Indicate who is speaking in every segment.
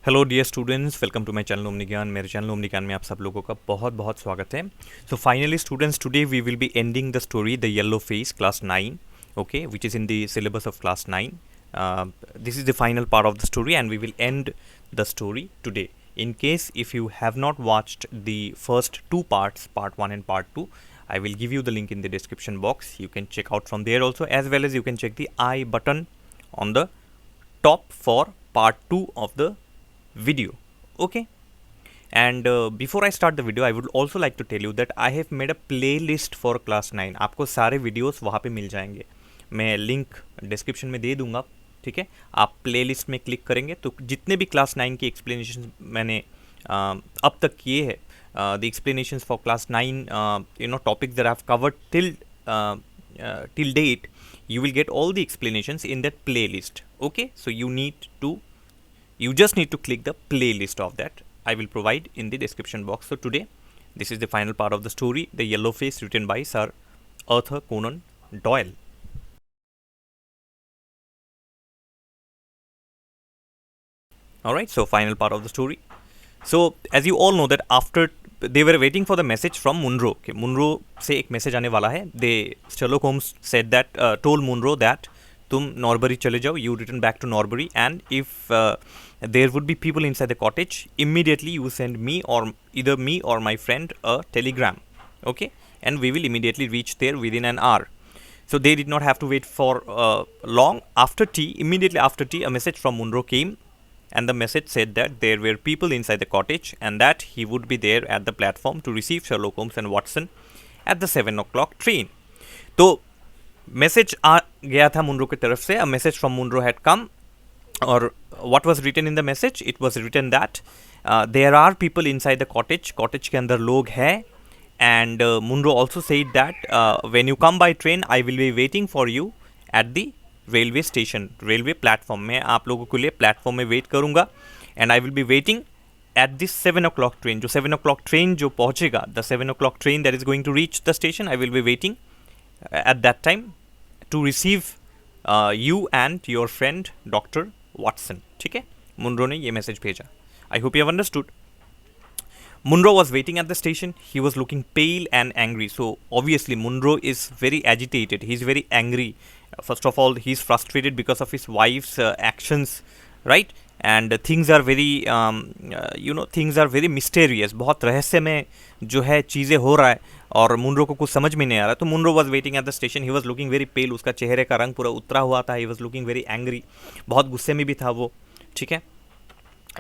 Speaker 1: Hello dear students, welcome to my channel omni Gyan. मेरे channel omni ज्ञान में आप सब लोगों का बहुत बहुत स्वागत है। सो finally students, today we will be ending the story the yellow face class 9, okay, which is in the syllabus of class 9. This is the final part of the story and we will end the story today. In case if you have not watched the first two parts, part 1 and part 2, I will give you the link in the description box. You can check out from there also, as well as you can check the I button on the top for part 2 of the video. Okay, and before I start the video I would also like to tell you that I have made a playlist for class 9. आपको सारे videos वहाँ पे मिल जाएंगे, मैं link description में दे दूंगा। ठीक है, आप प्लेलिस्ट में क्लिक करेंगे तो जितने भी क्लास 9 की एक्सप्लेनेशन मैंने अब तक किए हैं, the explanations for class 9, topics that I have covered till date, you will get all the explanations in that playlist. Okay, so you just need to click the playlist of that. I will provide in the description box. So today, this is the final part of the story, The Yellow Face, written by Sir Arthur Conan Doyle. Alright, so final part of the story. So as you all know that after they were waiting for the message from Munro. Okay, Munro से एक message आने वाला है. Sherlock Holmes said that, told Munro that तुम नॉर्बरी चले जाओ, you return back to Norbury, and if there would be people inside the cottage, immediately you send me or either me or my friend a telegram, okay, and we will immediately reach there within an hour. So they did not have to wait for long. After tea, immediately after tea, a message from Munro came, and the message said that there were people inside the cottage and that he would be there at the platform to receive Sherlock Holmes and Watson at the 7 o'clock train. तो message आ गया था Munro की तरफ से, a message from Munro had come, और what was written in the message? It was written that there are people inside the cottage, cottage के अंदर लोग हैं, and Munro also said that when you come by train I will be waiting for you at the railway station, railway platform में आप लोगों के लिए platform में वेट करूँगा, and I will be waiting at this 7 o'clock train, जो 7 o'clock train जो पहुँचेगा, the 7 o'clock train that is going to reach the station, I will be waiting at that time to receive you and your friend Dr. Watson. ठीक है, Munro ने ये message भेजा. I hope you have understood. Munro was waiting at the station. He was looking pale and angry. So obviously Munro is very agitated. He's very angry. First of all, he's frustrated because of his wife's actions, right? And things are very things are very mysterious. बहुत रहस्य में जो है चीज़ें हो रहा है और मुनरो को कुछ समझ में नहीं आ रहा. तो Munro was waiting at the station. He was looking very pale. उसका चेहरे का रंग पूरा उतरा हुआ था. He was looking very angry. बहुत गुस्से में भी था वो. ठीक है.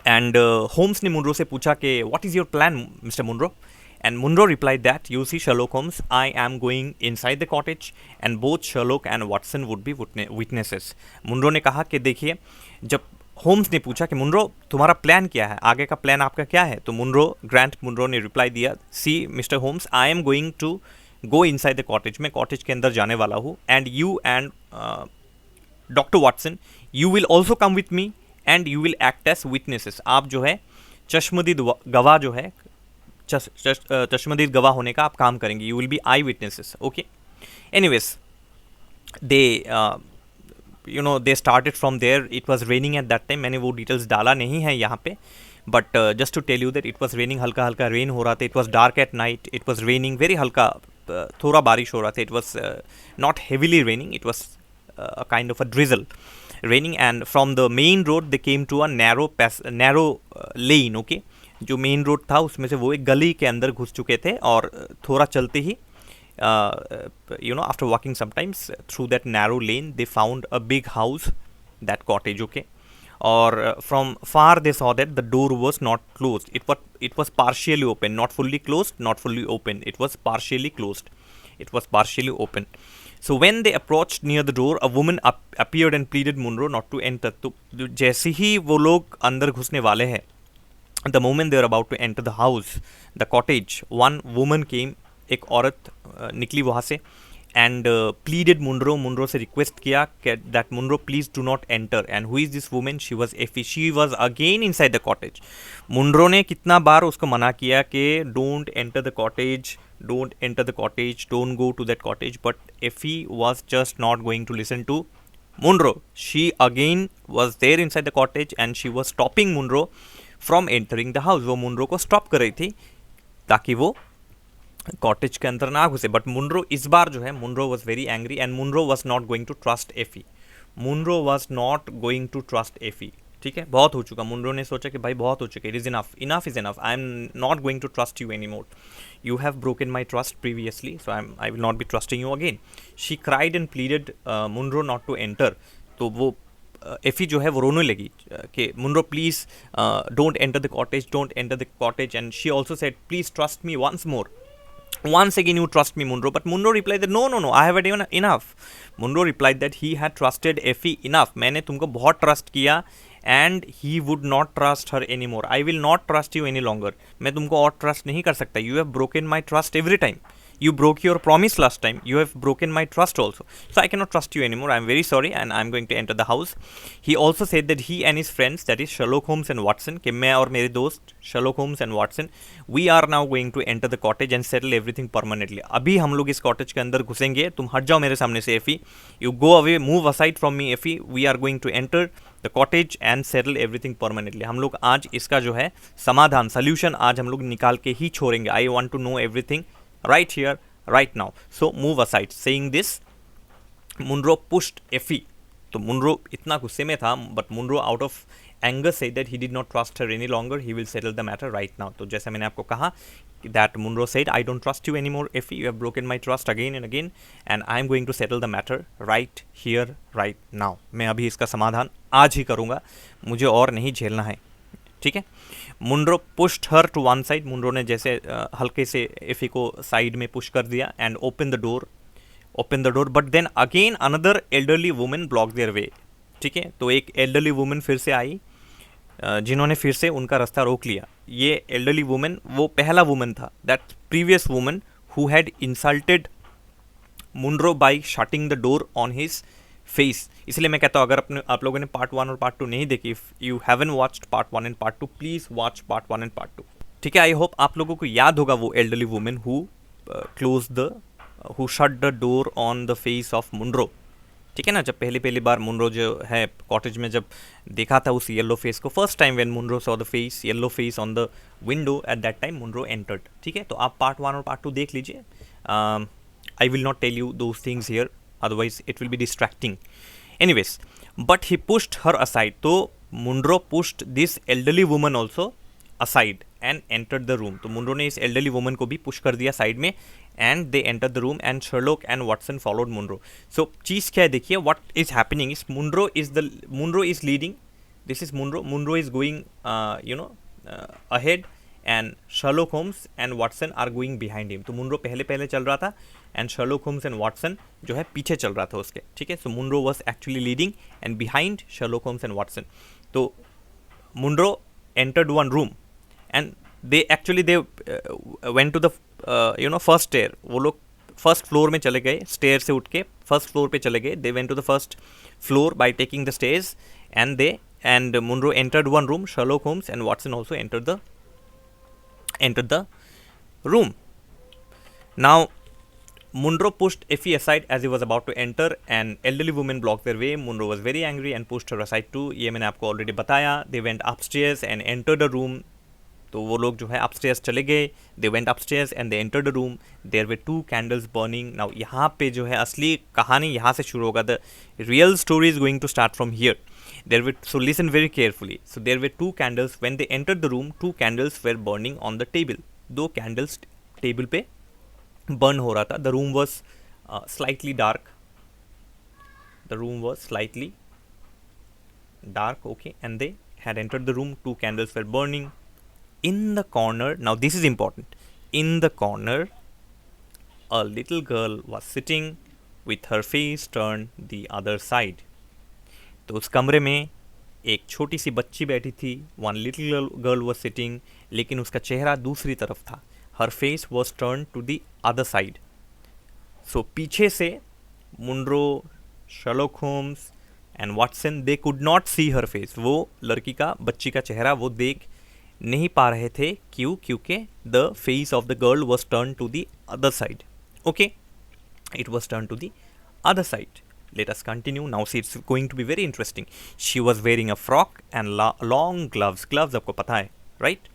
Speaker 1: एंड होम्स ने मुनरो से पूछा कि what is your plan mister Munro? And Munro replied that, you see Sherlock Holmes, I am going inside the cottage and both Sherlock and Watson would be witnesses. Munro ने कहा कि देखिए, जब Holmes ने पूछा कि मुनरो तुम्हारा plan क्या है, आगे का प्लान आपका क्या है, तो ग्रांट मुनरो ने रिप्लाई दिया, see mister Holmes, I am going to go inside the cottage, मैं कॉटेज के अंदर जाने वाला हूँ, and you and doctor Watson, you will also come with me and you will act as witnesses. आप जो है चश्मदीद गवाह जो है, चश्मदीद गवाह होने का आप काम करेंगे. You will be I witnesses. Okay. Anyways they started from there. It was raining at that time. मैंने वो डिटेल्स डाला नहीं है यहाँ पे, but just to tell you that it was raining. हल्का हल्का रेन हो रहा था. It was dark at night. It was raining very हल्का, थोड़ा बारिश हो रहा था. It was not heavily raining. It was a kind of a drizzle raining, and from the main road they came to a narrow lane. okay, जो main road था उसमें से वो एक गली के अंदर घुस चुके थे, और थोड़ा चलते ही after walking sometimes through that narrow lane they found a big house, that cottage. okay, or from far they saw that the door was not closed. It was partially open, not fully closed, not fully open. It was partially closed. It was partially open. So when they approached near the door, a woman appeared and pleaded Munro not to enter. तो जैसे ही वो लोग अंदर घुसने वाले हैं, the moment they were about to enter the house, the cottage, one woman came, एक औरत निकली वहाँ से, and pleaded Munro से request किया that Munro please do not enter. And who is this woman? She was Effie. She was again inside the cottage. Munro ने कितना बार उसको मना किया कि don't enter the cottage, don't go to that cottage, but Effie was just not going to listen to Munro, she again was there inside the cottage and she was stopping Munro from entering the house. वो Munro को stop कर रही थी ताकि वो cottage के अंदर ना घुसे. बट मुनरो इस बार जो है, Munro was very angry and Munro was not going to trust Effie. Munro was not going to trust Effie. ठीक है, बहुत हो चुका. मुनरो ने सोचा कि भाई बहुत हो चुका, it is enough, enough is enough, I am not going to trust you any more. You have broken my trust previously, so I will not be trusting you again. She cried and pleaded Munro not to enter. तो वो एफ़ी जो है वो रोने लगी कि Munro please don't enter the cottage, don't enter the cottage. And she also said please trust me once more. Once again you trust me, Munro. But Munro replied that no, no, no, I have had enough. Munro replied that he had trusted Effie enough. मैंने तुमको बहुत trust किया and he would not trust her anymore. I will not trust you any longer. मैं तुमको और trust नहीं कर सकता. You have broken my trust every time. You broke your promise last time. You have broken my trust also. So I cannot trust you anymore. I am very sorry and I am going to enter the house. He also said that he and his friends, that is Sherlock Holmes and Watson, कि मैं और मेरे दोस्त Sherlock Holmes and Watson, we are now going to enter the cottage and settle everything permanently. अभी हम लोग इस cottage के अंदर घुसेंगे. तुम हट जाओ मेरे सामने से एफी. You go away, move aside from me, एफी. We are going to enter the cottage and settle everything permanently. हम लोग आज इसका जो है समाधान, solution आज हम लोग निकाल के ही छोड़ेंगे. I want to know everything right here, right now. So move aside. Saying this, Munro pushed Effie. तो मुनरो इतना गुस्से में था, but Munro out of anger said that he did not trust her any longer. He will settle the matter right now. तो जैसा मैंने आपको कहा, that Munro said, I don't trust you anymore, Effie. You have broken my trust again and again, and I am going to settle the matter right here, right now. मैं अभी इसका समाधान आज ही करूँगा, मुझे और नहीं झेलना है. ठीक है. Munro pushed her to one side. Munro ने जैसे हल्के से एफी को साइड में पुश कर दिया and open the door. But then again another elderly women block their way. ठीक है, तो एक एल्डरली वुमेन फिर से आई जिन्होंने फिर से उनका रास्ता रोक लिया. ये एल्डरली वुमेन वो पहला वुमेन था, that previous women who had insulted Munro by shutting the door on his face. इसलिए मैं कहता हूँ, अगर आप लोगों ने पार्ट 1 और पार्ट 2 नहीं देखी, if you haven't watched part 1 and part 2, please watch part 1 and part 2. ठीक है, आई होप आप लोगों को याद होगा वो elderly women who shut the door on the face of Munro. ठीक है ना, जब पहली बार मुनरो जो है कॉटेज में जब देखा था उस येलो फेस को, first time when Munro saw the face, yellow face on the window, at that time Munro entered. ठीक है, तो आप पार्ट 1 और पार्ट 2 देख लीजिए. I will not tell you those things here, otherwise it will be distracting. Anyways, but he pushed her aside. तो Munro pushed this elderly woman also aside and entered the room. तो Munro ने इस elderly woman को भी push कर दिया side में, and they entered the room and Sherlock and Watson followed Munro. So चीज़ क्या है देखिए, what is happening is Munro is leading. This is Munro. Munro is going ahead and Sherlock Holmes and Watson are going behind him. तो Munro पहले चल रहा था and Sherlock Holmes and Watson जो है पीछे चल रहा था उसके. ठीक है, so Munro was actually leading and behind Sherlock Holmes and Watson. तो Munro entered one room and they went to the first stair. वो लोग फर्स्ट फ्लोर में चले गए, स्टेयर से उठ के फर्स्ट फ्लोर पे चले गए. They went to the first floor by taking the stairs and Munro entered one room. Sherlock Holmes and Watson also entered the room. Now Munro pushed Effie aside as he was about to enter. An elderly woman blocked their way. Munro was very angry and pushed her aside too. ये मैंने आपको already बताया. They went upstairs and entered a room. तो वो लोग जो है upstairs चले गए. They went upstairs and they entered the room. There were 2 candles burning. Now यहाँ पे जो है असली कहानी यहाँ से शुरू होगा. The real story is going to start from here. So listen very carefully. So there were 2 candles. When they entered the room, 2 candles were burning on the table. 2 candles table पे बर्न हो रहा था. The room was slightly dark. Okay, and they had entered the room. 2 candles were burning. In the corner, now this is important, in the corner a little girl was sitting with her face turned the other side. तो उस कमरे में एक छोटी सी बच्ची बैठी थी. One little girl was sitting, लेकिन उसका चेहरा दूसरी तरफ था. Her face was turned to the other side. So पीछे से Munro, Sherlock Holmes and Watson, they could not see her face. वो लड़की का, बच्ची का चेहरा वो देख नहीं पा रहे थे. क्योंकि the face of the girl was turned to the other side. Okay, it was turned to the other side. let us continue. Now see, it's going to be very interesting. She was wearing a frock and long gloves. Gloves आपको पता है, right?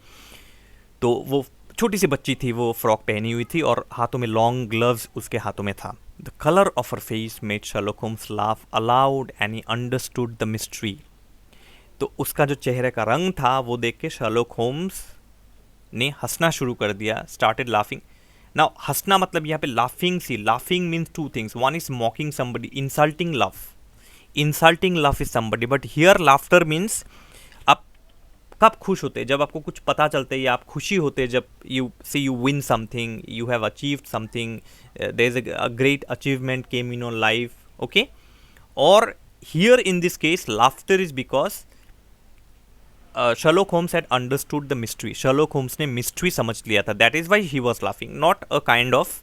Speaker 1: तो वो छोटी सी बच्ची थी, वो फ्रॉक पहनी हुई थी और हाथों में लॉन्ग ग्लव्स उसके हाथों में था. The colour of her face made Sherlock Holmes laugh aloud and he understood the mystery. तो उसका जो चेहरे का रंग था वो देख के शर्लॉक होम्स ने हंसना शुरू कर दिया, स्टार्टेड लाफिंग. नाउ हंसना मतलब यहाँ पे laughing see, laughing means two things. One is mocking somebody, insulting love. Insulting love is somebody, but here laughter means आप कब खुश होते हैं, जब आपको कुछ पता चलता है या आप खुशी होते हैं, जब you see you win something, you have achieved something, there is a great achievement came in your life, okay. और here in this case laughter is because Sherlock Holmes had understood the mystery. Sherlock Holmes ने mystery समझ लिया था. That is why he was laughing. Not a kind of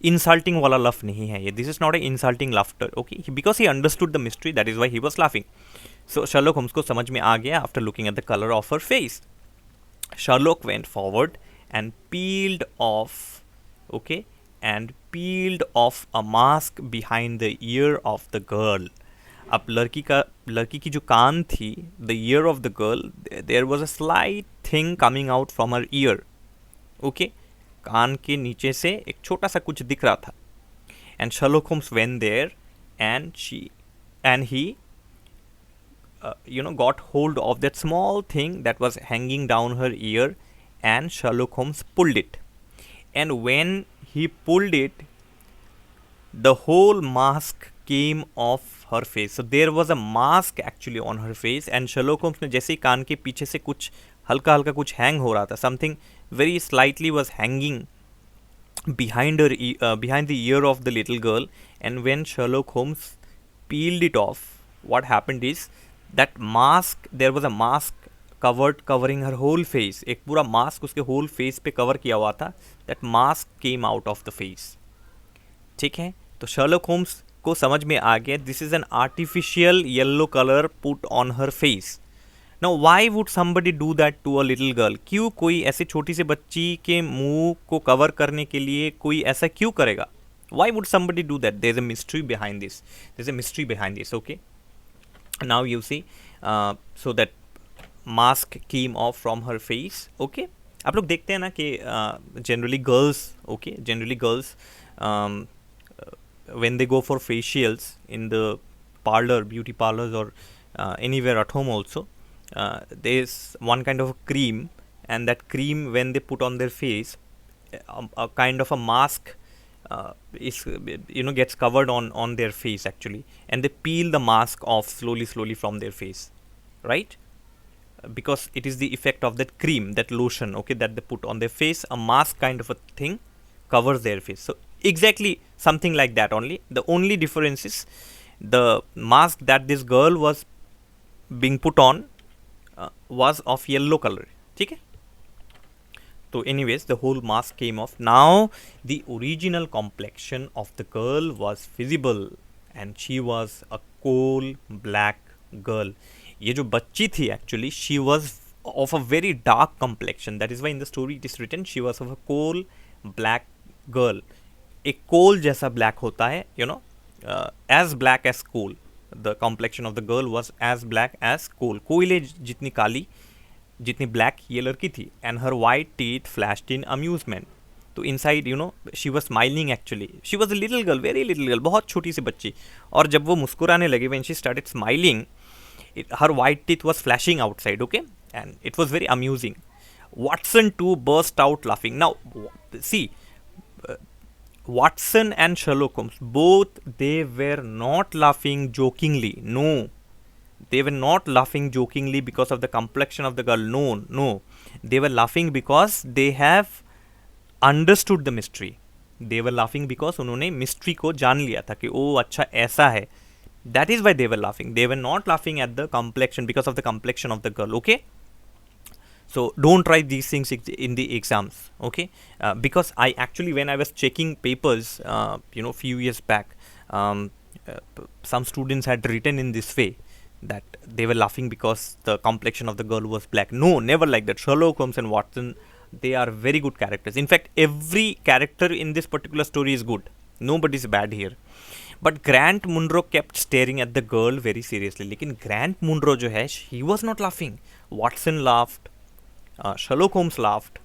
Speaker 1: insulting वाला laugh नहीं है ये. This is not a insulting laughter. Okay, because he understood the mystery. That is why he was laughing. So Sherlock Holmes को समझ में आ गया after looking at the color of her face. Sherlock went forward and peeled off. Okay, and peeled off a mask behind the ear of the girl. अब लड़की की जो कान थी, the ear of the girl, there was a slight thing coming out from her ear. Okay, कान के नीचे से एक छोटा सा कुछ दिख रहा था. And Sherlock Holmes went there and he got hold of that small thing that was hanging down her ear, and Sherlock Holmes pulled it. And when he pulled it, the whole mask came off her face. So there was a mask actually on her face, and Sherlock Holmes ने जैसे ही कान के पीछे से कुछ हल्का हल्का कुछ hang हो रहा था, something very slightly was hanging behind the ear of the little girl. And when Sherlock Holmes peeled it off, what happened is that mask, there was a mask covering her whole face. एक पूरा mask उसके whole face पे cover किया हुआ था. That mask came out of the face. ठीक है, तो शर्लॉक होम्स को समझ में आ गया, this is an artificial yellow colour put on her face. Now why would somebody do that to a little girl? क्यों कोई ऐसे छोटी सी बच्ची के मुंह को कवर करने के लिए कोई ऐसा क्यों करेगा? Why would somebody do that? There is a mystery behind this. There is a mystery behind this. Okay, now you see, so that mask came off from her face. Okay, आप लोग देखते हैं ना कि generally girls, okay, generally girls when they go for facials in the parlor, beauty parlors, or anywhere at home also, there's one kind of a cream, and that cream when they put on their face, a kind of a mask is gets covered on their face actually, and they peel the mask off slowly from their face, right? Because it is the effect of that cream, that lotion, okay, that they put on their face. A mask kind of a thing covers their face. So exactly something like that only. The only difference is the mask that this girl was being put on was of yellow color. ठीक है? So anyways, the whole mask came off. Now the original complexion of the girl was visible, and she was a coal black girl. ये जो बच्ची थी actually, she was of a very dark complexion. That is why in the story it is written she was of a coal black girl. एक कोल जैसा black होता है, as black as coal. The complexion of the girl was as black as coal. कोयले जितनी काली, जितनी black ये लड़की थी. And her white teeth flashed in amusement. तो inside she was smiling actually. She was a little girl, very little girl, बहुत छोटी सी बच्ची. और जब वो मुस्कुराने लगी, when she started smiling, her white teeth was flashing outside. Okay, and it was very amusing. Watson too burst out laughing. Now see, Watson and Sherlock Holmes, both, they were not laughing jokingly. No, they were not laughing jokingly because of the complexion of the girl. No, they were laughing because they have understood the mystery. They were laughing because उन्होंने mystery को जान लिया था कि ओ अच्छा ऐसा है. That is why they were laughing. They were not laughing at the complexion, because of the complexion of the girl. Okay. So don't try these things in the exams, okay? Because I actually, when I was checking papers, few years back, some students had written in this way that they were laughing because the complexion of the girl was black. No, never like that. Sherlock Holmes and Watson, they are very good characters. In fact, every character in this particular story is good. Nobody is bad here. But Grant Munro kept staring at the girl very seriously. लेकिन Grant Munro जो है, he was not laughing. Watson laughed, Sherlock Holmes laughed,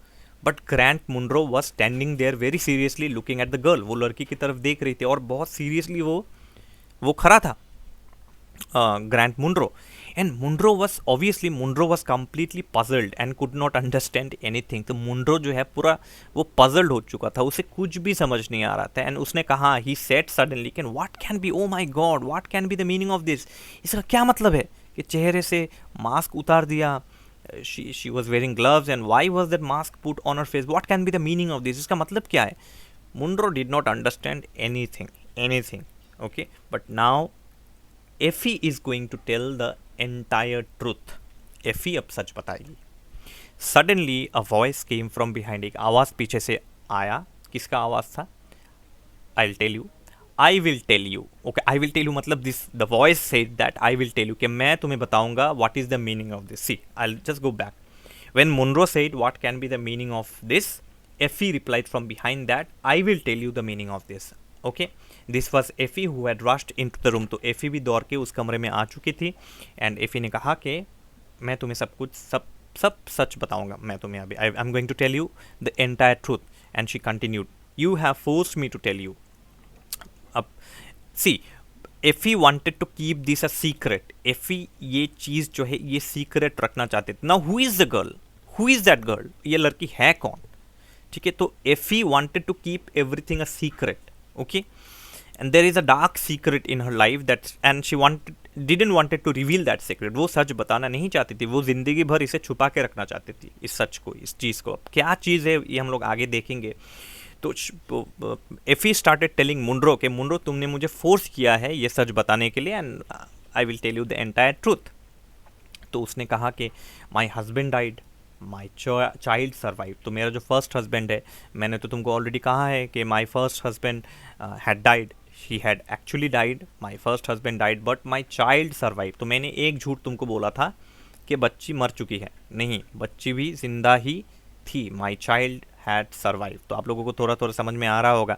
Speaker 1: but Grant Munro was standing there very seriously looking at the girl. वो लड़की की तरफ देख रही थी और बहुत सीरियसली वो खड़ा था, Grant Munro. And Munro was completely puzzled and could not understand anything. तो Munro जो है पूरा वो puzzled हो चुका था, उसे कुछ भी समझ नहीं आ रहा था. And उसने कहा, he said suddenly, कि what can be, oh my God, what can be the meaning of this? इसका क्या मतलब है कि चेहरे से मास्क उतार दिया. She was wearing gloves and why was that mask put on her face? What can be the meaning of this? इसका मतलब क्या है? Munro did not understand anything. Okay, but now Effie is going to tell the entire truth. Effie अब सच बताएगी. Suddenly a voice came from behind. एक आवाज़ पीछे से आया. किसका आवाज़ था? I'll tell you. I will tell you. Okay, I will tell you मतलब this. The voice said that I will tell you. कि मैं तुम्हें बताऊंगा what is the meaning of this. See, I'll just go back. When Munro said what can be the meaning of this, Effie replied from behind that I will tell you the meaning of this. Okay, this was Effie who had rushed into the room. तो Effie भी दौड़ के उस कमरे में आ चुकी थी. And Effie ने कहा कि मैं तुम्हें सब सच बताऊंगा. मैं तुम्हें अभी I am going to tell you the entire truth. And she continued, you have forced me to tell you. अब see, Effie wanted to keep this a secret. Effie ये चीज़ जो है ये सीक्रेट रखना चाहते थे. Now who is the girl? Who is that girl? ये लड़की है कौन? ठीक है, तो Effie wanted to keep everything a secret. Okay, and there is a dark secret in her life and she didn't wanted to reveal that secret. वो सच बताना नहीं चाहती थी, वो जिंदगी भर इसे छुपा के रखना चाहती थी, इस सच को, इस चीज़ को. अब क्या चीज़ है ये हम लोग आगे देखेंगे. तो Effie started telling Munro कि Munro तुमने मुझे फोर्स किया है ये सच बताने के लिए, and I will tell you the entire truth. तो उसने कहा कि my husband died, my child survive. तो मेरा जो फर्स्ट हस्बैंड है, मैंने तो तुमको ऑलरेडी कहा है कि माई first husband had died. He had actually died. My first husband died but my child survive. तो मैंने एक झूठ तुमको बोला था कि बच्ची मर चुकी है. नहीं, बच्ची भी जिंदा ही थी. My child had survive. तो आप लोगों को थोड़ा थोड़ा समझ में आ रहा होगा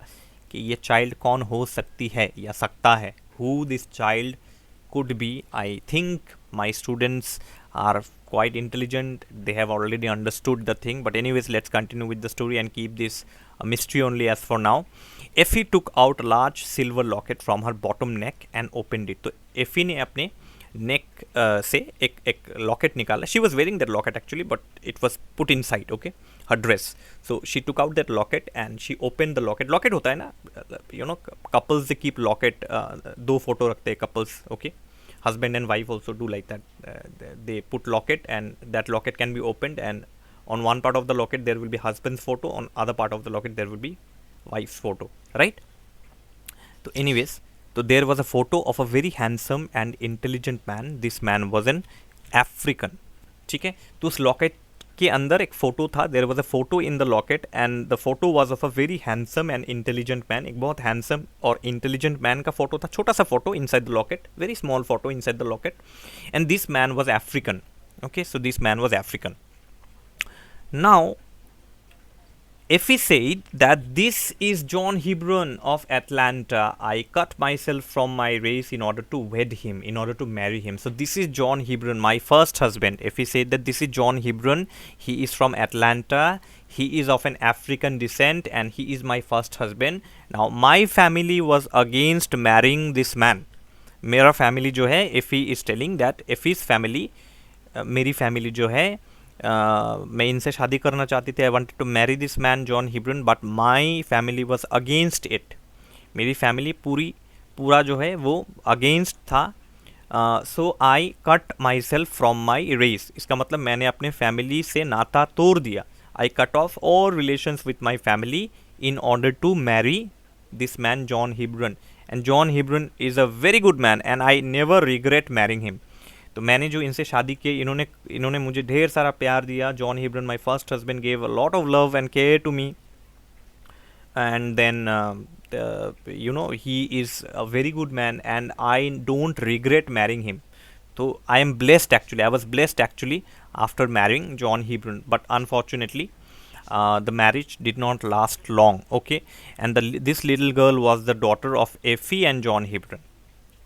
Speaker 1: कि ये चाइल्ड कौन हो सकती है या सकता है. Who this child could be. I think my students are quite intelligent. They have already understood the thing. But anyways, let's continue with the story and keep this a mystery only as for now. Effie took out a large silver locket from her bottom neck and opened it. तो Effie ने अपने neck से एक locket निकाला. She was wearing that locket actually, but it was put inside, okay, her dress. So she took out that locket and she opened the locket. Locket होता है ना, you know, couples they keep locket. दो photo रखते हैं couples, okay. Husband and wife also do like that. They put locket and that locket can be opened, and on one part of the locket there will be husband's photo, on other part of the locket there will be wife's photo, right? So anyways, so there was a photo of a very handsome and intelligent man. This man was an African. ठीक है, तो उस locket के अंदर एक photo था. There was a photo in the locket and the photo was of a very handsome and intelligent man. एक बहुत हैंडसम और इंटेलिजेंट मैन का फोटो था. छोटा सा photo inside the locket, very small photo inside the locket. And this man was African. Okay, so this man was African. Now Effie said that this is John Hebron of Atlanta. I cut myself from my race in order to wed him, in order to marry him. So this is John Hebron, my first husband. Effie said that this is John Hebron. He is from Atlanta. He is of an African descent and he is my first husband. Now my family was against marrying this man. मेरा family जो है, Effie is telling that Effie's family, मेरी family जो है, मैं इनसे शादी करना चाहती थी. I wanted to marry this man John Hebron, but my family was against it. मेरी फैमिली पूरा जो है वो अगेंस्ट था. So I cut myself from my race. इसका मतलब मैंने अपने फैमिली से नाता तोड़ दिया. I cut off all relations with my family in order to marry this man John Hebron. And John Hebron is a very good man and I never regret marrying him. तो मैंने जो इनसे शादी की, इन्होंने मुझे ढेर सारा प्यार दिया. John Hebron, my first husband, gave a lot of love and care to me. And then you know he is a very good man and I don't regret marrying him. तो I am blessed actually, I was blessed actually after marrying John Hebron. But unfortunately the marriage did not last long, okay, and this little girl was the daughter of Effie and John Hebron.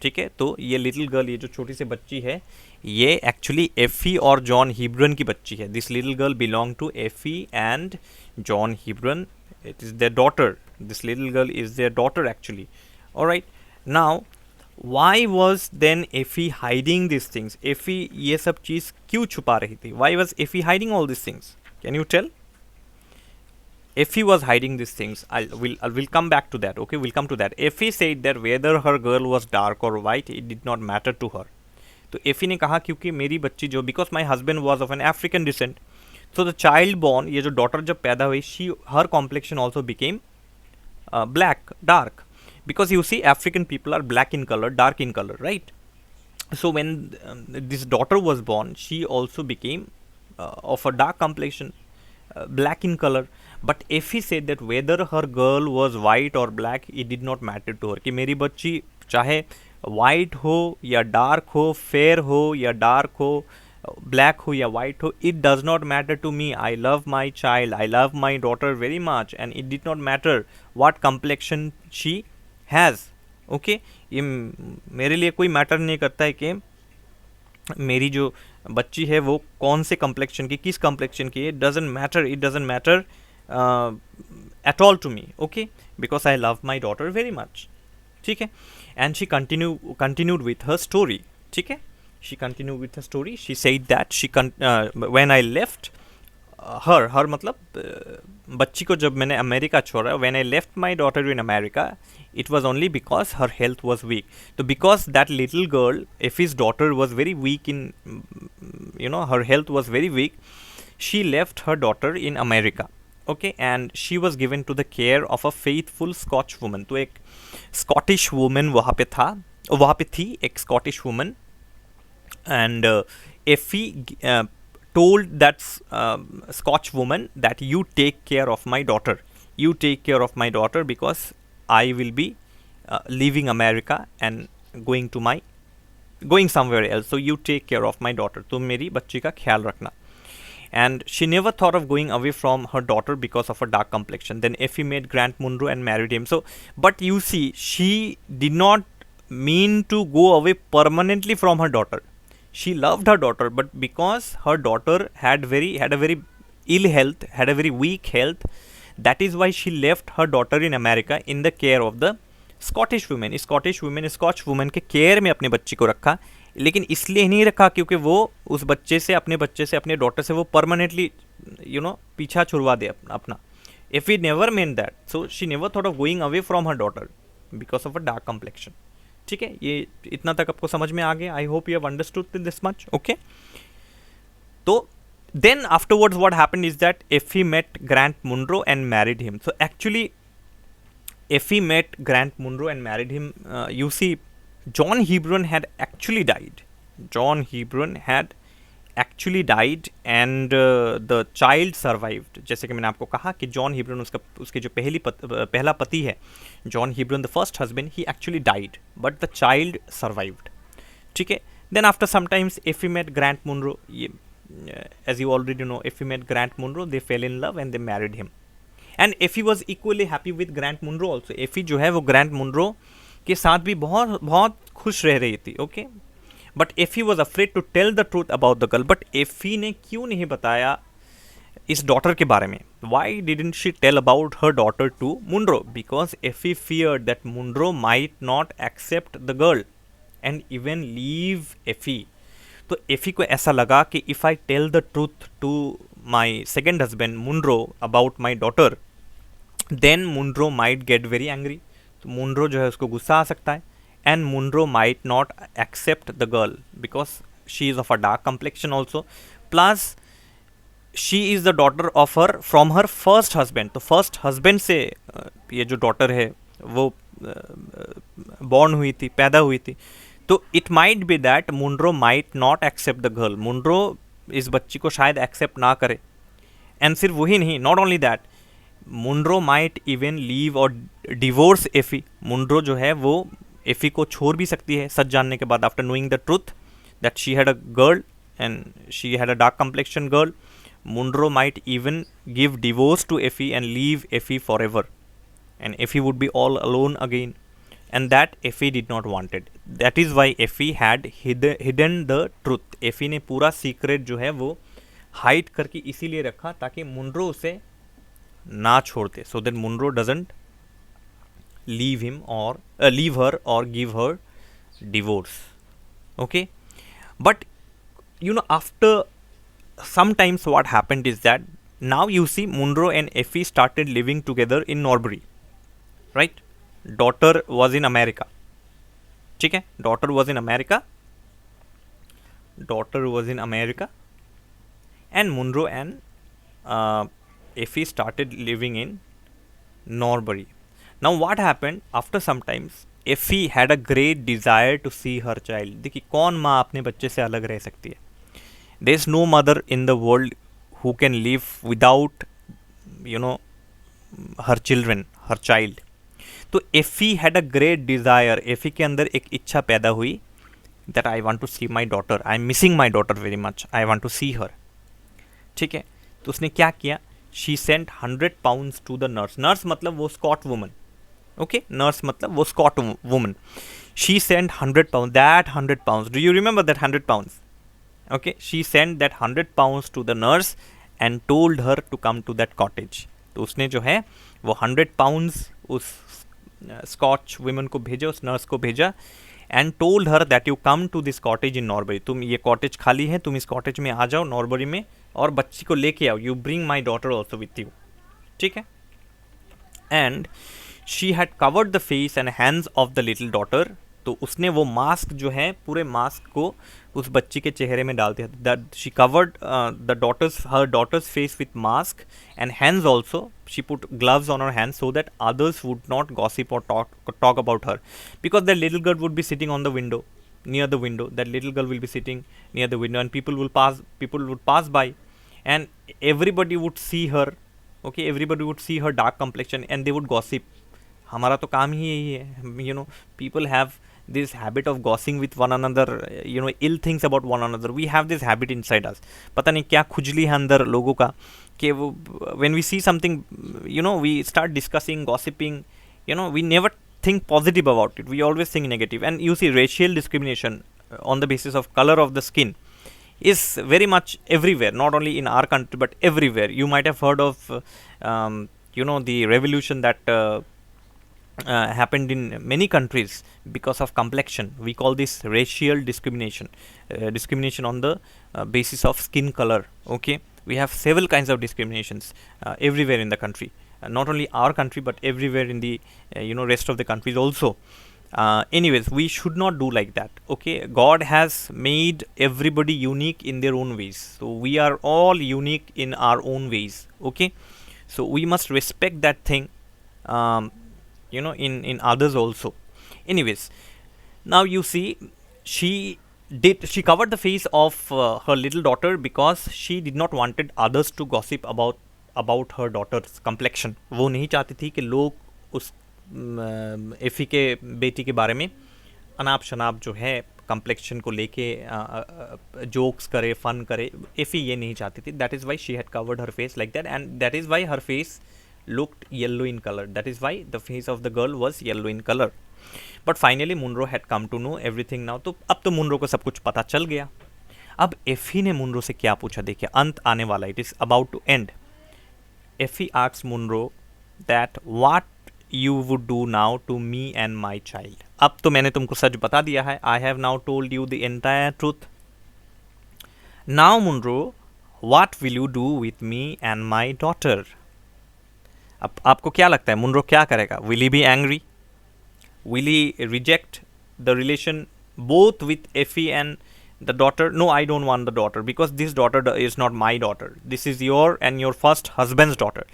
Speaker 1: ठीक है, तो ये little girl, ये जो छोटी सी बच्ची है, ये एक्चुअली एफी और जॉन हिब्रन की बच्ची है. This little girl belong to Effie and John Hebron. It is their daughter. This little girl is their daughter actually. Alright, now why was then Effie hiding this things? Effie ये सब चीज़ क्यों छुपा रही थी? Why was Effie hiding all this things? Can you tell? Effie was hiding these things. We'll come back to that. Okay, we'll come to that. Effie said that whether her girl was dark or white, it did not matter to her. तो Effie ने कहा क्योंकि मेरी बच्ची जो, because my husband was of an African descent, so the child born, ये जो daughter जब पैदा हुई, her complexion also became black, dark, because you see African people are black in color, dark in color, right? So when this daughter was born, she also became of a dark complexion, black in color. But Effie said that whether her girl was white or black, it did not matter to her. कि मेरी बच्ची चाहे white हो या dark हो, fair हो या dark हो, black हो या white हो, it does not matter to me. I love my child. I love my daughter very much, and it did not matter what complexion she has. Okay, ये मेरे लिए कोई मैटर नहीं करता है कि मेरी जो बच्ची है वो कौन से कम्प्लेक्शन की, किस कम्प्लेक्शन की है. It doesn't matter at all to me, okay, because I love my daughter very much. ठीक है, and she continued with her story. ठीक है, she continued with her story. She said that when I left her मतलब बच्ची को जब मैंने America छोड़ा, when I left my daughter in America, it was only because her health was weak. So because that little girl, Effie's daughter, was very weak in, her health was very weak, she left her daughter in America. Okay, and she was given to the care of a faithful Scotch woman. तो एक Scottish woman वहाँ पे थी एक Scottish woman, and Effie told that Scotch woman that you take care of my daughter. You take care of my daughter because I will be leaving America and going somewhere else. So you take care of my daughter. तुम मेरी बच्ची का ख्याल रखना. And she never thought of going away from her daughter because of her dark complexion. Then Effie met Grant Munro and married him. So, but you see, she did not mean to go away permanently from her daughter. She loved her daughter, but because her daughter had a very ill health, had a very weak health, that is why she left her daughter in America in the care of the Scottish women. Scotch woman के care में अपने बच्ची को रखा, लेकिन इसलिए नहीं रखा क्योंकि वो उस बच्चे से, अपने डॉटर से वो परमानेंटली पीछा छुड़वा दे अपना. Effie never meant that. So she never thought of going away from her daughter because of a dark complexion. ठीक है, ये इतना तक आपको समझ में आ गया. I hope you have understood this much. Okay, तो then afterwards what happened is that Effie met Grant Munro and married him. So actually Effie met Grant Munro and married him. You see, John Hebron had actually died. And the child survived. जैसे कि मैंने आपको कहा कि John हिब्रन उसके जो पहला पति है, John हिब्रन, the first husband, he actually died, but the child survived. ठीक है. Then after some times Effie met Grant Munro. As you already know, Effie met Grant Munro. They fell in love and they married him. And Effie was equally happy with Grant Munro also. Effie जो है वो Grant Munro के साथ भी बहुत खुश रह रही थी. Okay, but Effie was afraid to tell the truth about the girl. But Effie ने क्यों नहीं बताया इस डॉटर के बारे में? Why didn't she tell about her daughter to Munro? Because Effie feared that Munro might not accept the girl and even leave Effie. तो Effie को ऐसा लगा कि if I tell the truth to my second husband Munro about my daughter, then Munro might get very angry. तो Munro जो है उसको गुस्सा आ सकता है, and Munro might not accept the girl because she is of a dark complexion also. Plus she is the daughter of from her first husband. तो first husband से ये जो daughter है वो born हुई थी, पैदा हुई थी. तो it might be that Munro might not accept the girl. Munro इस बच्ची को शायद एक्सेप्ट ना करे. एंड सिर्फ वही नहीं, not only that, Munro might even leave और डिवोर्स एफी. मुंड्रो जो है वो एफी को छोड़ भी सकती है सच जानने के बाद, after knowing the truth that she had a girl and she had a dark complexion girl. Munro might even give divorce to Effie and leave Effie forever, and Effie would be all alone again, and that Effie did not want it. That is why Effie had hidden the truth. Effie ने पूरा secret जो है वो hide करके इसीलिए रखा ताकि Munro उसे ना छोड़ते, so that Munro doesn't leave him or leave her or give her divorce. Okay, but you know, after sometimes what happened is that now you see Munro and Effie started living together in Norbury, right? Daughter was in America. ठीक है, daughter was in America, and Munro and Effie started living in Norbury. Now what happened after some times, Effie had a great desire to see her child. देखिए कौन माँ अपने बच्चे से अलग रह सकती है? There is no mother in the world who can live without, you know, her children, her child. तो Effie had a great desire. Effie के अंदर एक इच्छा पैदा हुई that I want to see my daughter. I am missing my daughter very much. I want to see her. ठीक है, तो उसने क्या किया? She sent 100 pounds to the nurse. Nurse मतलब वो Scot woman. Okay, nurse मतलब वो Scot woman. She sent 100 pounds. That 100 pounds. Do you remember that 100 pounds? Okay, she sent that 100 pounds to the nurse and told her to come to that cottage. तो उसने जो है वो 100 pounds उस scotch women को भेजा, उस nurse को भेजा, and told her that you come to this cottage in Norbury. तुम ये कॉटेज खाली है, तुम इस कॉटेज में आ जाओ नॉर्बरी में और बच्ची को लेके आओ. You bring my daughter also with you. ठीक है. And she had covered the face and hands of the little daughter. तो उसने वो मास्क जो है पूरे मास्क को उस बच्ची के चेहरे में डाल दिया. That she covered her daughter's face with mask and hands also. She put gloves on her hands so that others would not gossip और talk about her, because that little girl would be sitting on the window, near the window. That little girl will be sitting near the window and people would pass by and everybody would see her. Okay, everybody would see her dark complexion and they would gossip. हमारा तो काम ही यही है. You know, people have this habit of gossiping with one another, you know, ill things about one another. We have this habit inside us. पता नहीं क्या खुजली है अंदर लोगों का कि वो when we see something, you know, we start discussing, gossiping, you know, we never think positive about it. We always think negative. And you see racial discrimination on the basis of color of the skin is very much everywhere, not only in our country but everywhere. You might have heard of you know, the revolution that happened in many countries because of complexion. We call this racial discrimination, discrimination on the basis of skin color. Okay, we have several kinds of discriminations everywhere in the country, not only our country but everywhere in the you know, rest of the countries also. Anyways, we should not do like that. Okay, God has made everybody unique in their own ways, so we are all unique in our own ways. Okay, so we must respect that thing, you know, in others also. Anyways, now you see she covered the face of her little daughter because she did not wanted others to gossip about her daughter's complexion. वो नहीं चाहती थी कि लोग उस एफी के बेटी के बारे में अनाप शनाप जो है complexion को लेके jokes करे, fun करे. एफी ये नहीं चाहती थी. That is why she had covered her face like that, and that is why her face looked yellow in color. That is why the face of the girl was yellow in color. But finally Munro had come to know everything now. तो अब तो Munro को सब कुछ पता चल गया. अब एफी ने मुनरो से क्या पूछा, देखिए अंत आने वाला. It is about to end. Effie asks Munro that what you would do now to me and my child. अब तो मैंने तुमको सच बता दिया है. I have now told you the entire truth. Now Munro, what will you do with me and my daughter. अब आपको क्या लगता है मुनरो क्या करेगा? Will he be angry? Will he reject the relation both with एफी and the daughter? No, I don't want the daughter because this daughter is not my daughter. This is your and your first husband's daughter.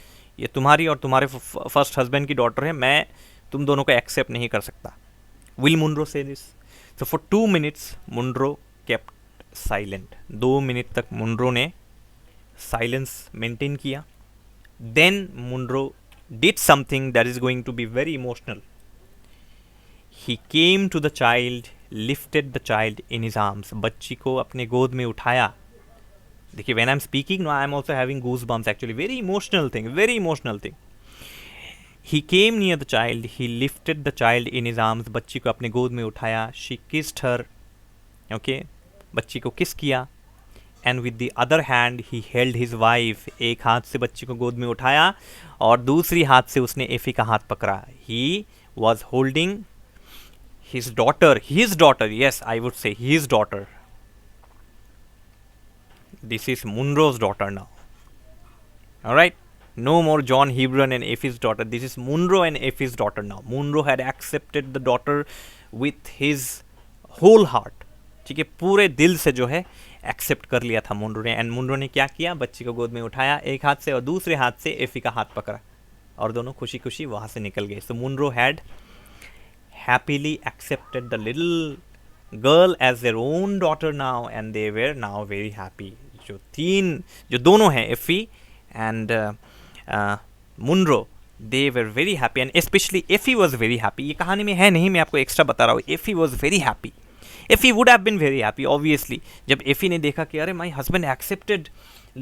Speaker 1: ये तुम्हारी और तुम्हारे first husband की daughter है. मैं तुम दोनों को एक्सेप्ट नहीं कर सकता. Will Munro say this? So for 2 minutes Munro kept silent. 2 minute तक मुनरो ने साइलेंस मेंटेन किया. Then Munro did something that is going to be very emotional. He came to the child, lifted the child in his arms. बच्ची को अपने गोद में उठाया देखिए, when I'm speaking now, I'm also having goosebumps actually. Very emotional thing, very emotional thing. He came near the child, he lifted the child in his arms. बच्ची को अपने गोद में उठाया. She kissed her. Okay, बच्ची को किस किया. And with the other hand he held his wife. एक हाथ से बच्ची को गोद में उठाया और दूसरी हाथ से उसने एफी का हाथ पकड़ा. He was holding his daughter, yes, I would say his daughter. This is Munro's daughter now. Alright? No more John Hebron and Effie's daughter. This is Munro and Effie's daughter now. Munro had accepted the daughter with his whole heart. ठीक है, पूरे दिल से जो है accept कर लिया था मुनरो ने. एंड मुनरो ने क्या किया, बच्ची को गोद में उठाया एक हाथ से और दूसरे हाथ से एफी का हाथ पकड़ा और दोनों खुशी खुशी वहाँ से निकल गए. So Munro had happily accepted the little girl as their own daughter now, and they were now very happy. जो दोनों हैं, Effie and Munro, they were very happy, and especially Effie was very happy. ये कहानी में है नहीं, मैं आपको एक्स्ट्रा बता रहा हूँ. Effie was very happy. Effie would have been very happy obviously. जब Effie ने देखा कि अरे my husband accepted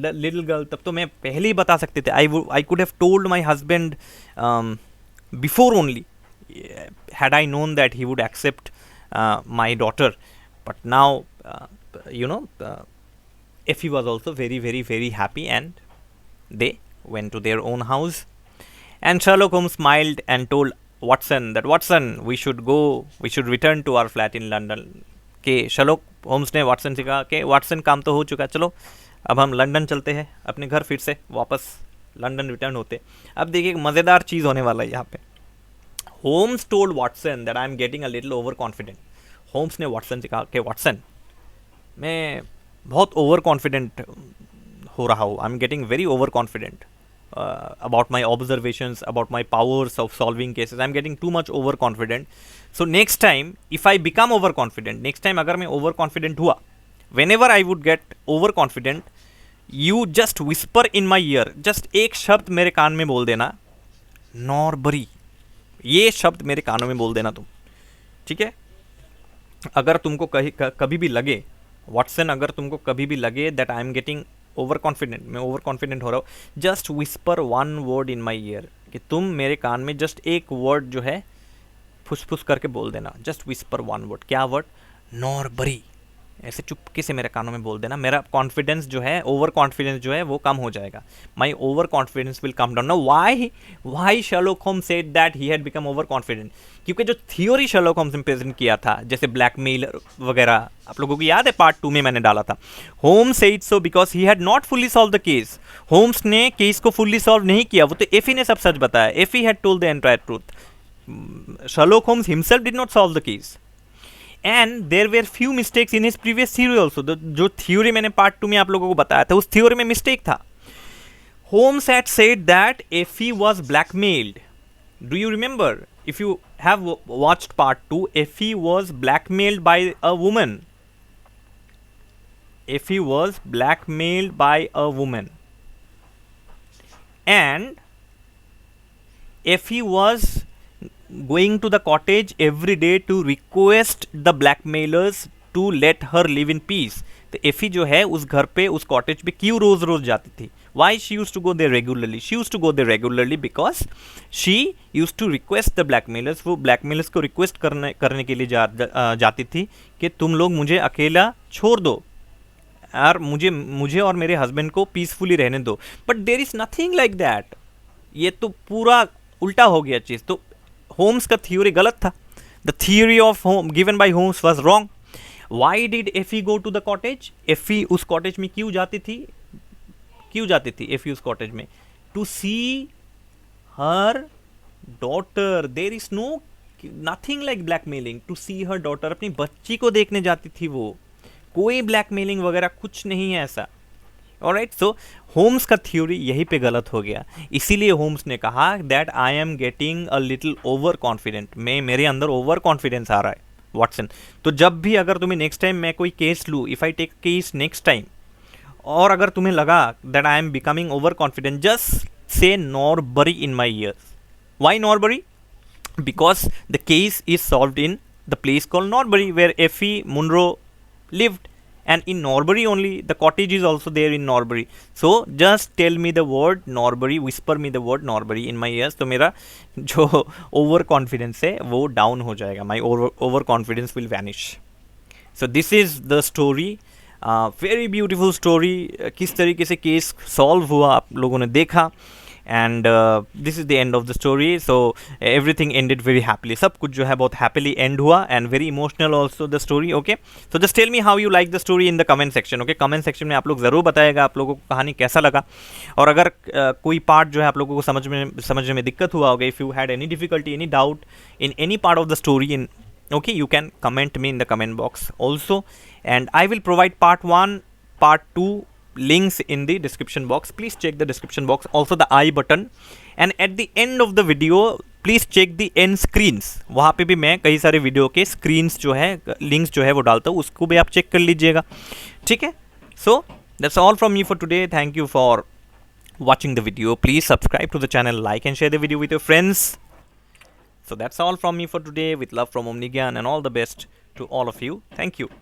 Speaker 1: the little girl, तब तो मैं पहले ही बता सकते थे. I could have told my husband before only, had I known that he would accept my daughter. But now Effie was also very very very happy, and they went to their own house. And Sherlock Holmes smiled and told Watson that, Watson, we should return to our flat in London. के Sherlock Holmes ने Watson से कहा कि Watson, काम तो हो चुका, चलो अब हम लंदन चलते हैं, अपने घर फिर से वापस लंदन रिटर्न होते. अब देखिए, एक मज़ेदार चीज़ होने वाला है यहाँ पे. Holmes told Watson that I am getting a little overconfident. Holmes ने वाटसन से कहा कि वाटसन, मैं बहुत ओवर कॉन्फिडेंट हो रहा हूँ. I am getting very over confident about my observations, about my powers of solving cases. I'm getting too much overconfident. So next time, if I become overconfident, next time अगर मैं overconfident हुआ, whenever I would get overconfident, you just whisper in my ear, just एक शब्द मेरे कान में बोल देना, नॉर्बरी. ये शब्द मेरे कानों में बोल देना तुम, ठीक है. अगर तुमको कभी भी लगे, वाटसन, अगर तुमको कभी भी लगे that I am getting over confident, मैं ओवर कॉन्फिडेंट हो रहा हूँ, just whisper one word in my year, कि तुम मेरे कान में जस्ट एक वर्ड जो है फुसफुस करके बोल देना. Just whisper one word. क्या वर्ड? नॉर्बरी. ऐसे चुपके से मेरे कानों में बोल देना. मेरा कॉन्फिडेंस जो है, ओवर कॉन्फिडेंस जो है, वो कम हो जाएगा. My over confidence will come down. Now why Sherlock Holmes said that he had become over confident? क्योंकि जो थियोरी शर्लॉक होम्स ने प्रेजेंट किया था, जैसे ब्लैकमेल वगैरह, आप लोगों को याद है पार्ट 2 में मैंने डाला था. Holmes said so because he had not fully solved the case. Holmes ने केस को फुल्ली सॉल्व नहीं किया, वो तो एफी ने सब सच बताया. Effie had told the entire truth. Sherlock Holmes himself did not solve the case. And there were few mistakes in his previous theory also. जो थ्योरी मैंने पार्ट 2 में आप लोगों को बताया था, उस थ्योरी में मिस्टेक था. Holmes had said that Effie was blackmailed. Do you remember? If you have watched part 2, Effie was blackmailed by a woman. Effie was blackmailed by a woman. And Effie was going to the cottage every day to request the blackmailers to let her live in peace. तो एफी जो है उस घर पे, उस cottage पे क्यों रोज रोज जाती थी? Why she used to go there regularly? She used to go there regularly because she used to request the blackmailers. वो blackmailers को request करने के लिए जाती थी कि तुम लोग मुझे अकेला छोड़ दो और मुझे और मेरे हस्बैंड को पीसफुली रहने दो. But there is nothing like that. ये तो पूरा उल्टा हो गया चीज़. तो होम्स का थ्योरी गलत था. The theory of given by Holmes was wrong. Why did Effie go to the cottage? Effie उस कॉटेज में क्यों जाती थी एफी उस कॉटेज में? To see her daughter. There is nothing like blackmailing. To see her daughter. अपनी बच्ची को देखने जाती थी वो. कोई ब्लैकमेलिंग वगैरह कुछ नहीं है ऐसा. ऑलराइट. सो होम्स का थ्योरी यहीं पे गलत हो गया. इसीलिए होम्स ने कहा that I am getting a little over confident. मेरे अंदर ओवर कॉन्फिडेंस आ रहा है वाटसन. तो जब भी अगर तुम्हें नेक्स्ट टाइम मैं कोई केस लूँ, if I take case next time, और अगर तुम्हें लगा that I am becoming over confident, just say Norbury in my ears. Why Norbury? Because the case is solved in the place called Norbury where Effie Munro lived, and in Norbury only, the cottage is also there in Norbury. So just tell me the word Norbury, whisper me the word Norbury in my ears, तो मेरा जो over confidence है वो down हो जाएगा, my over confidence will vanish. So this is the story, very beautiful story. किस तरीके से केस सॉल्व हुआ आप लोगों ने देखा, and this is the end of the story. So everything ended very happily, सब कुछ जो है बहुत हैप्पीली एंड हुआ, and very emotional also the story. Okay, so just tell me how you like the story in the comment section. Okay, comment section में आप लोग ज़रूर बताएगा आप लोगों को कहानी कैसा लगा, और अगर कोई पार्ट जो है आप लोगों को समझने में दिक्कत हुआ होगा, if you had any difficulty, any doubt in any part of the story, in okay, you can comment me in the comment box also, and I will provide part 1, part 2 links in the description box. Please check the description box, also the I button, and at the end of the video please check the end screens. वहाँ पे भी मैं कई सारे video के screens जो है, links जो है वो डालता हूँ, उसको भी आप चेक कर लीजिएगा. ठीक है, so that's all from me for today. Thank you for watching the video. Please subscribe to the channel, like and share the video with your friends. So that's all from me for today, with love from Omnigyan, and all the best to all of you. Thank you.